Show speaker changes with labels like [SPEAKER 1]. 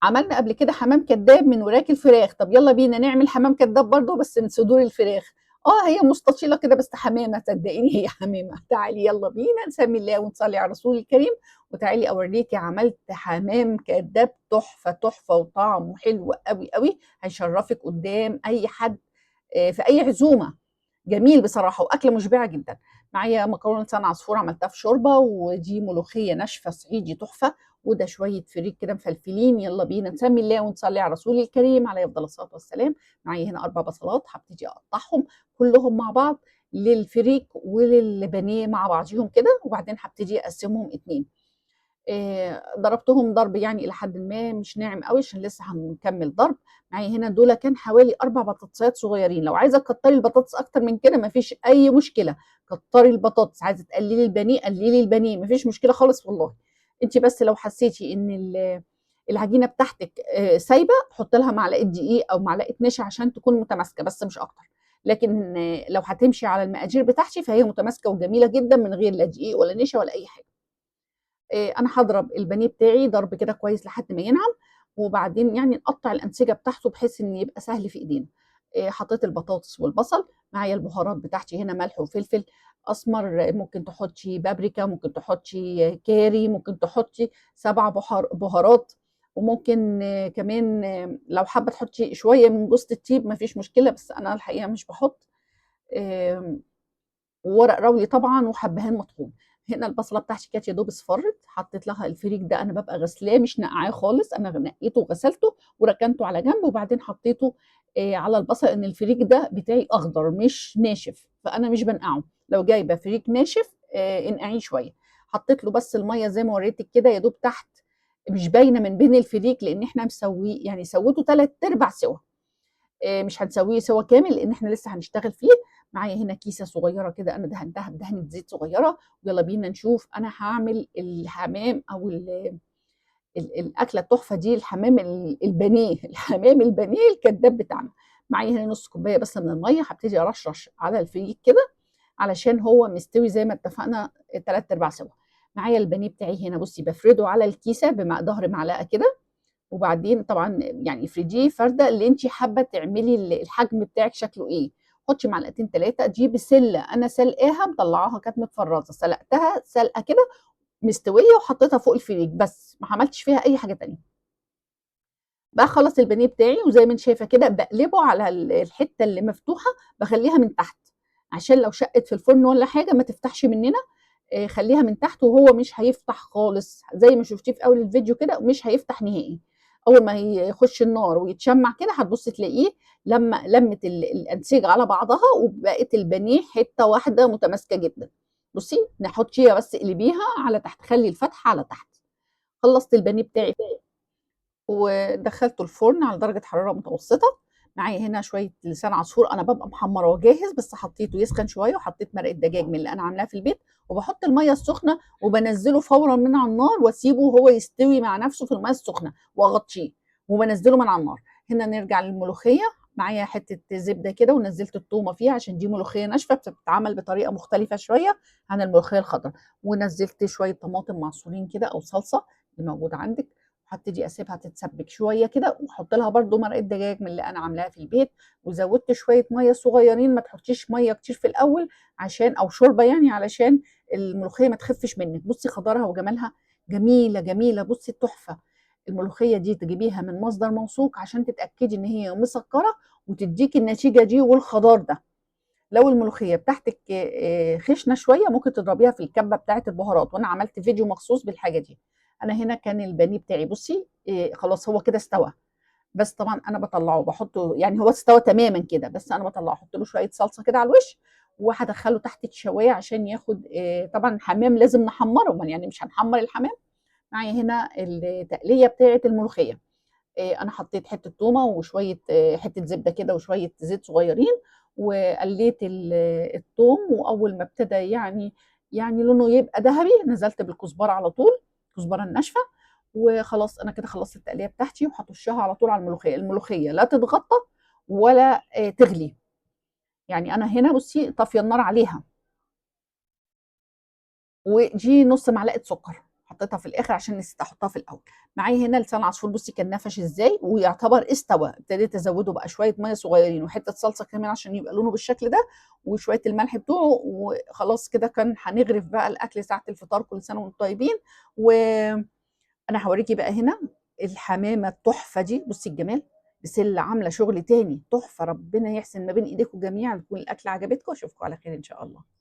[SPEAKER 1] عملنا قبل كده حمام كداب من وراك الفراخ، طب يلا بينا نعمل حمام كداب برضه بس من صدور الفراخ. هي مستطيلة كده بس حمامة، صدقيني هي حمامة. تعالي يلا بينا نسمي الله ونصلي على الرسول الكريم، وتعالي اوريكي عملت حمام كداب تحفة تحفة وطعمه حلو قوي قوي، هيشرفك قدام اي حد في اي عزومة. جميل بصراحة واكلة مشبعة جدا. معايا مكرونة لسان عصفور عملتها في شوربة، ودي ملوخية ناشفة صعيدي تحفة، وده شوية فريك كده مفلفلين. يلا بينا نسمي الله ونصلي على رسول الكريم عليه أفضل الصلاة والسلام. معايا هنا 4 بصلات هبتدي أقطعهم كلهم مع بعض للفريك وللبانيه مع بعضهم كده، وبعدين هبتدي أقسمهم اتنين. ضربتهم ضرب يعني إلى حد ما مش ناعم قوي عشان لسه هنكمل ضرب. معايا هنا دول كان حوالي 4 بطاطسات صغيرين، لو عايزة تكتري البطاطس أكتر من كده مفيش أي مشكلة، كتري البطاطس. عايزة تقللي البانيه قللي البانيه، مفيش مشكلة خالص والله. انت بس لو حسيتي ان العجينه بتاعتك سايبه، حط لها معلقه دقيق او معلقه نشا عشان تكون متماسكه بس مش اكتر. لكن لو هتمشي على المقادير بتاعتي فهي متماسكه وجميله جدا من غير لا دقيق ولا نشا ولا اي حاجه. انا هضرب البانيه بتاعي ضرب كده كويس لحد ما ينعم، وبعدين يعني نقطع الانسجه بتاعته بحيث ان يبقى سهل في ايدينا. حطيت البطاطس والبصل، معايا البهارات بتاعتي هنا ملح وفلفل اسمر، ممكن تحطي بابريكا، ممكن تحطي كاري، ممكن تحطي 7 بهارات. وممكن كمان لو حابه تحطي شويه من جوز الطيب مفيش مشكله، بس انا الحقيقه مش بحط. آم، وورق راولي طبعا وحبهان مطحون. هنا البصله بتاعتي كانت يا دوب اصفرت، حطيت لها الفريك ده، انا ببقى غسلاه مش نقعاه خالص، انا نقيته وغسلته وركنته على جنب، وبعدين حطيته على البصل، ان الفريك ده بتاعي اخضر مش ناشف فانا مش بنقعه. لو جايبه فريك ناشف انقعيه شويه. حطيت له بس الميه زي ما وريتك كده يا دوب تحت، مش باينه من بين الفريك لان احنا مسويه يعني سويته 3/4 سوا. مش هنسويه سوا كامل لان احنا لسه هنشتغل فيه. معايا هنا كيسه صغيره كده انا دهنتها بدهنه زيت صغيره، ويلا بينا نشوف انا هعمل الحمام او الاكله التحفه دي، الحمام البانيه الحمام البانيه الكداب بتاعنا. معايا هنا نص كوبايه بس من الميه، هبتدي ارشرش على الفريك كده علشان هو مستوي زي ما اتفقنا 3/4 سوا. معايا البانيه بتاعي هنا بصي بفرده على الكيسه ظهر معلقه كده، وبعدين طبعا يعني افرديه فرده اللي انت حابه تعملي الحجم بتاعك شكله ايه. حطي معلقتين 3. دي بسله انا سلقاها مطلعاها كانت متفرزه، سلقتها سلقه كده مستويه وحطيتها فوق الفريك بس ما عملتش فيها اي حاجه تانية. بقى خلص البانيه بتاعي وزي ما انت شايفه كده بقلبه على الحته اللي مفتوحه، بخليها من تحت عشان لو شقت في الفرن ولا حاجه ما تفتحش مننا. خليها من تحت وهو مش هيفتح خالص زي ما شفتيه في اول الفيديو كده، مش هيفتح نهائي. اول ما يخش النار ويتشمع كده هتبص تلاقيه لما لمت الانسجه على بعضها وبقت البانيه حته واحده متماسكه جدا. بصي نحطيها بس قلبيها على تحت، خلي الفتحه على تحت. خلصت البانيه بتاعي ودخلته الفرن على درجة حرارة متوسطة. معايا هنا شوية لسان عصفور أنا ببقى محمرة وجاهز، بس حطيته يسخن شوية وحطيت مرقة دجاج من اللي أنا عاملاها في البيت، وبحط المية السخنة وبنزله فورا من على النار واسيبه وهو يستوي مع نفسه في المية السخنة واغطيه وبنزله من على النار. هنا نرجع للملوخية. معايا حتة زبدة كده ونزلت التومة فيها عشان دي ملوخية ناشفة بتتعمل بطريقة مختلفة شوية عن الملوخية الخضراء. ونزلت شوية طماطم معصورين كده أو صلصة اللي موجود عندك، هبتدي اسيبها تتسبك شويه كده، واحط لها برده مرقه دجاج من اللي انا عاملاها في البيت، وزودت شويه ميه صغيرين، ما تحطيش ميه كتير في الاول عشان او شوربه يعني علشان الملوخيه ما تخفش منك. بصي خضارها وجمالها جميله جميله، بصي التحفه. الملوخيه دي تجيبيها من مصدر موثوق عشان تتاكدي ان هي مسكره وتديكي النتيجه دي والخضار ده. لو الملوخيه بتاعتك خشنه شويه ممكن تضربيها في الكبه بتاعت البهارات، وانا عملت فيديو مخصوص بالحاجه دي. انا هنا كان البانيه بتاعي بصي خلاص هو كده استوى، بس طبعا انا بطلعه بحطه يعني هو استوى تماما كده، بس انا بطلعه احط له شويه صلصه كده على الوش، وهدخله تحت الشوايه عشان ياخد طبعا الحمام لازم نحمره، يعني مش هنحمر الحمام. معايا هنا التقليه بتاعت الملوخيه. انا حطيت حته تومه وشويه حته زبده كده وشويه زيت صغيرين، وقليت الثوم، واول ما ابتدى يعني لونه يبقى ذهبي نزلت بالكزبره على طول، الكزبره الناشفه. وخلاص انا كده خلصت التقليه بتاعتي وهطشها على طول على الملوخيه. الملوخيه لا تتغطى ولا تغلي، يعني انا هنا بصي طافيه النار عليها. ودي نص معلقه سكر حطيتها في الاخر عشان نسيت احطها في الاول. معايا هنا لسان عصفور، بصي كان نفش ازاي ويعتبر استوى. ابتديت ازوده بقى شويه ميه صغيرين وحته صلصه كمان عشان يبقى لونه بالشكل ده، وشويه الملح بتوعه، وخلاص كده كان هنغرف بقى الاكل ساعه الفطار. كل سنه وانتم طيبين. وانا هوريكي بقى هنا الحمامه التحفه دي، بصي الجمال، بسله عامله شغل تاني تحفه. ربنا يحسن ما بين ايديكم جميعا، تكون الاكل عجبتكم، اشوفكم على خير ان شاء الله.